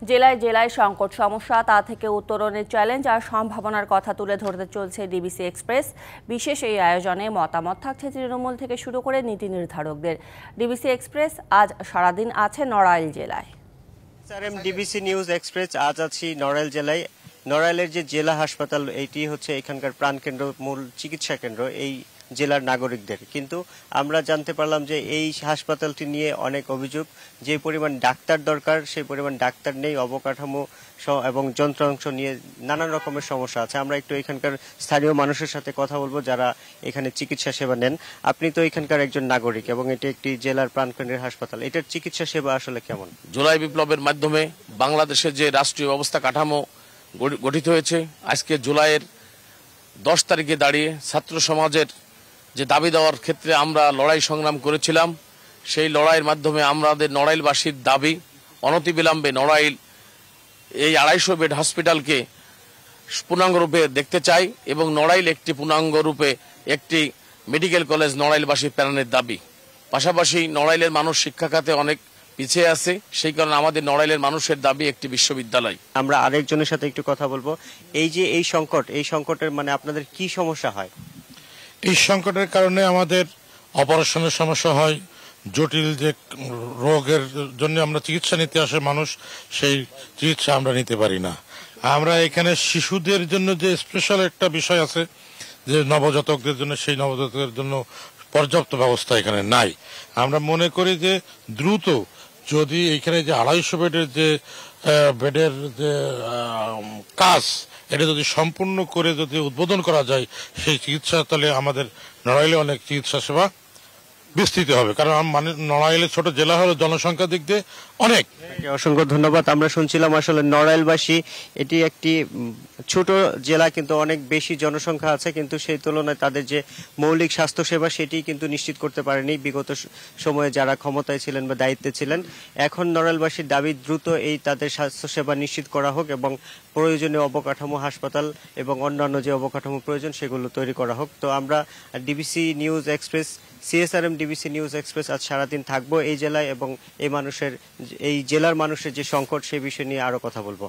জেলায় জেলায় সংকট সমস্যা তা থেকে উত্তরণের চ্যালেঞ্জ আর সম্ভাবনার কথা তুলে ধরতে চলছে ডিবিসি এক্সপ্রেস। বিশেষ এই আয়োজনে মতামত থাকছে তৃণমূল থেকে শুরু করে নীতি নির্ধারকদের। ডিবিসি এক্সপ্রেস আজ সারাদিন আছে নড়াইল জেলায়। ডিবিসি নিউজ এক্সপ্রেস আজ আছি নড়াইল জেলায়। নড়াইলের যে জেলা হাসপাতাল, এইটি হচ্ছে এখানকার প্রাণকেন্দ্র, মূল চিকিৎসা কেন্দ্র এই জেলার নাগরিকদের। কিন্তু আমরা জানতে পারলাম যে এই হাসপাতালটি নিয়ে অনেক অভিযোগ, যে পরিমাণ ডাক্তার দরকার সেই পরিমাণ ডাক্তার নেই, অবকাঠামো এবং যন্ত্রাংশ নিয়ে নানান রকমের সমস্যা আছে। আমরা একটু এখানকার স্থানীয় মানুষের সাথে কথা বলবো যারা এখানে চিকিৎসা সেবা নেন। আপনি তো এখানকার একজন নাগরিক এবং এটি একটি জেলার প্রাণকেন্দ্রের হাসপাতাল, এটার চিকিৎসা সেবা আসলে কেমন? জুলাই বিপ্লবের মাধ্যমে বাংলাদেশের যে রাষ্ট্রীয় ব্যবস্থা কাঠামো গঠিত হয়েছে, আজকে জুলাইয়ের 10 তারিখে দাঁড়িয়ে ছাত্র সমাজের যে দাবি দেওয়ার ক্ষেত্রে আমরা লড়াই সংগ্রাম করেছিলাম, সেই লড়াইয়ের মাধ্যমে আমাদের নড়াইলবাসীর দাবি অনতিবিলম্বে নড়াইল এই 250 বেড হসপিটালকে পূর্ণাঙ্গরূপে দেখতে চাই এবং নড়াইল একটি পূর্ণাঙ্গরূপে একটি মেডিকেল কলেজ নড়াইলবাসীর প্রাণের দাবি। পাশাপাশি নড়াইলের মানুষ শিক্ষা খাতে অনেক পিছিয়ে আছে, সেই কারণে আমাদের নড়াইলের মানুষের দাবি একটি বিশ্ববিদ্যালয়। আমরা আরেকজনের সাথে একটু কথা বলবো। এই যে এই সংকটের মানে আপনাদের কি সমস্যা হয়? এই সংকটের কারণে আমাদের অপারেশনের সমস্যা হয়, জটিল যে রোগের জন্য আমরা চিকিৎসা নিতে আসে মানুষ, সেই চিকিৎসা আমরা নিতে পারি না। আমরা এখানে শিশুদের জন্য যে স্পেশাল একটা বিষয় আছে যে নবজাতকদের জন্য, সেই নবজাতকের জন্য পর্যাপ্ত ব্যবস্থা এখানে নাই। আমরা মনে করি যে দ্রুত যদি এখানে যে 250 বেডের যে কাজ, এটা যদি সম্পূর্ণ করে যদি উদ্বোধন করা যায়, সেই চিকিৎসা তাহলে আমাদের নড়াইলে অনেক চিকিৎসা সেবা বিস্তৃত হবে। কারণ মানে নড়াইলে ছোট জেলা হলো জনসংখ্যার দিক দিয়ে অনেক। অসংখ্য ধন্যবাদ। আমরা শুনছিলাম আসলে নড়াইলবাসী এটি একটি ছোট জেলা, কিন্তু অনেক বেশি জনসংখ্যা আছে, কিন্তু সেই তুলনায় তাদের যে মৌলিক স্বাস্থ্য সেবা সেটি কিন্তু নিশ্চিত করতে পারেনি বিগত সময়ে যারা ক্ষমতায় ছিলেন বা দায়িত্বে ছিলেন। এখন নড়াইলবাসীর দাবি দ্রুত এই তাদের স্বাস্থ্য সেবা নিশ্চিত করা হোক এবং প্রয়োজনীয় অবকাঠামো, হাসপাতাল এবং অন্যান্য যে অবকাঠামো প্রয়োজন সেগুলো তৈরি করা হোক। তো আমরা DBC news express, CSRM DBC news express আজ সারাদিন থাকবো এই জেলায় এবং এই জেলার মানুষের যে সংকট সেই বিষয় নিয়ে আরো কথা বলবো।